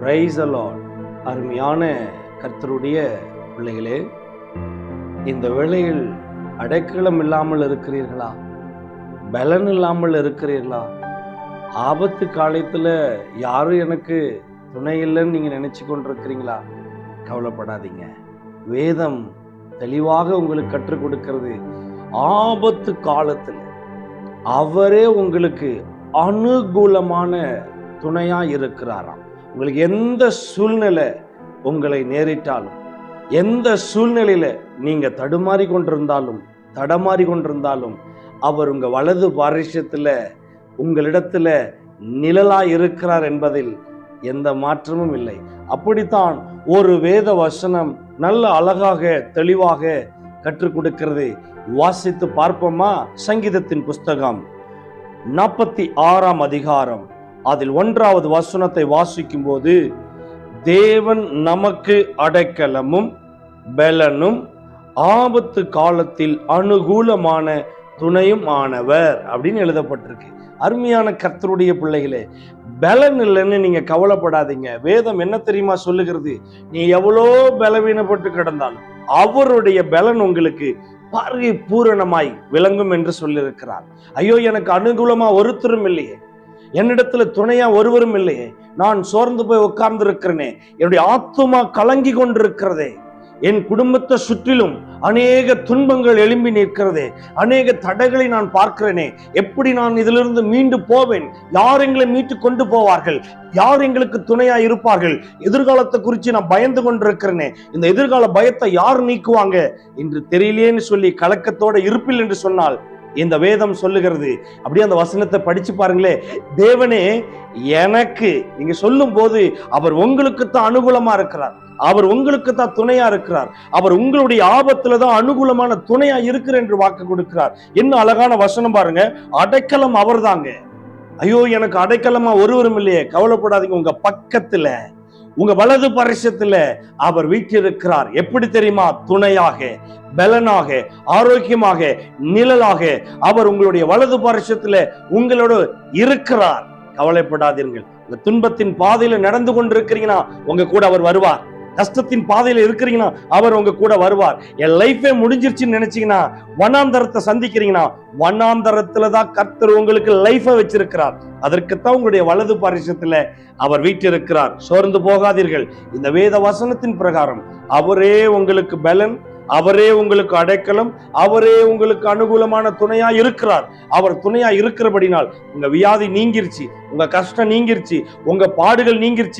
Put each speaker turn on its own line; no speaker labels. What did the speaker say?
Praise the Lord. அருமையான கர்த்தருடைய பிள்ளைகளே, இந்த வேளையில் அடைக்கலம் இல்லாமல் இருக்கிறீர்களா? பலன் இல்லாமல் இருக்கிறீர்களா? ஆபத்து காலத்தில் யாரும் எனக்கு துணை இல்லைன்னு நீங்கள் நினச்சி கொண்டிருக்கிறீங்களா? கவலைப்படாதீங்க. வேதம் தெளிவாக உங்களுக்கு கற்றுக் கொடுக்கிறது. ஆபத்து காலத்தில் அவரே உங்களுக்கு அனுகூலமான துணையாக இருக்கிறாராம். உங்களுக்கு எந்த சூழ்நிலை உங்களை நேரிட்டாலும், எந்த சூழ்நிலையில நீங்க தடமாறி கொண்டிருந்தாலும் அவர் உங்க வலது பாரிசத்துல உங்களிடத்துல நிழலாய் இருக்கிறார் என்பதில் எந்த மாற்றமும் இல்லை. அப்படித்தான் ஒரு வேத வசனம் நல்ல அழகாக தெளிவாக கற்றுக் கொடுக்கிறது. வாசித்து பார்ப்போமா? சங்கீதத்தின் புஸ்தகம் 46ஆம் அதிகாரம் அதில் 1வது வசனத்தை வாசிக்கும் போது, தேவன் நமக்கு அடைக்கலமும் பலனும் ஆபத்து காலத்தில் அனுகூலமான துணையும் ஆனவர் அப்படின்னு எழுதப்பட்டிருக்கு. அருமையான கர்த்தருடைய பிள்ளைகளே, பலன் இல்லைன்னு நீங்க கவலைப்படாதீங்க. வேதம் என்ன தெரியுமா சொல்லுகிறது? நீ எவ்வளோ பலவீனப்பட்டு கிடந்தாலும் அவருடைய பலன் உங்களுக்கு பரிபூரணமாய் விளங்கும் என்று சொல்லியிருக்கிறார். ஐயோ, எனக்கு அனுகூலமா ஒருத்தரும் இல்லையே, என்னிடத்துல துணையா ஒருவரும் இல்லையே, நான் சோர்ந்து போய் உட்கார்ந்து இருக்கிறேனே, என்னுடைய ஆத்துமா கலங்கி கொண்டிருக்கிறதே, என் குடும்பத்தை சுற்றிலும் அநேக துன்பங்கள் எழும்பி நிற்கிறதே, அநேக தடைகளை நான் பார்க்கிறேனே, எப்படி நான் இதிலிருந்து மீண்டு போவேன்? யார் எங்களை மீட்டு கொண்டு போவார்கள்? யார் எங்களுக்கு துணையா இருப்பார்கள்? எதிர்காலத்தை குறித்து நான் பயந்து கொண்டிருக்கிறேனே, இந்த எதிர்கால பயத்தை யார் நீக்குவாங்க என்று தெரியலேன்னு சொல்லி கலக்கத்தோட இருப்பில் என்று சொன்னால், இந்த வேதம் சொல்லுகிறது. அப்படியே அந்த வசனத்தை படிச்சு பாருங்களே. தேவனே எனக்கு, நீங்க சொல்லும் போது அவர் உங்களுக்கு தான் அனுகூலமா இருக்கிறார், அவர் உங்களுக்கு தான் துணையா இருக்கிறார், அவர் உங்களுடைய ஆபத்துல தான் அனுகூலமான துணையா இருக்கிற என்று வாக்கு கொடுக்கிறார். என்ன அழகான வசனம் பாருங்க. அடைக்கலம் அவர் தாங்க. ஐயோ, எனக்கு அடைக்கலமா ஒருவரும் இல்லையே, கவலைப்படாதீங்க. உங்க பக்கத்துல, உங்க வலது பரிசத்துல அவர் வீற்றிருக்கிறார். எப்படி தெரியுமா? துணையாக, பலனாக, ஆரோக்கியமாக, நிழலாக அவர் உங்களுடைய வலது பரிசத்துல உங்களோட இருக்கிறார். கவலைப்படாதீர்கள். உங்க துன்பத்தின் பாதையில நடந்து கொண்டிருக்கிறீங்கன்னா உங்க கூட அவர் வருவார். கஷ்டத்தின் பாதையில இருக்கிறீங்கன்னா அவர் உங்க கூட வருவார். என் லைஃபே முடிஞ்சிருச்சுன்னு நினைச்சீங்கன்னா, வனாந்தரத்தை சந்திக்கிறீங்கன்னா, வனாந்தரத்துலதான் கர்த்தர் உங்களுக்கு லைஃபை வச்சிருக்கிறார். அதற்குத்தான் உங்களுடைய வலது பாரிசத்துல அவர் வீற்றிருக்கிறார். சோர்ந்து போகாதீர்கள். இந்த வேத வசனத்தின் பிரகாரம் அவரே உங்களுக்கு பலன், அவரே உங்களுக்கு அடைக்கலம், அவரே உங்களுக்கு அனுகூலமான துணையா இருக்கிறார். அவர் துணையா இருக்கிறபடினால் உங்க வியாதி நீங்கிருச்சு, உங்க கஷ்டம் நீங்கிருச்சு, உங்க பாடுகள் நீங்கிருச்சு.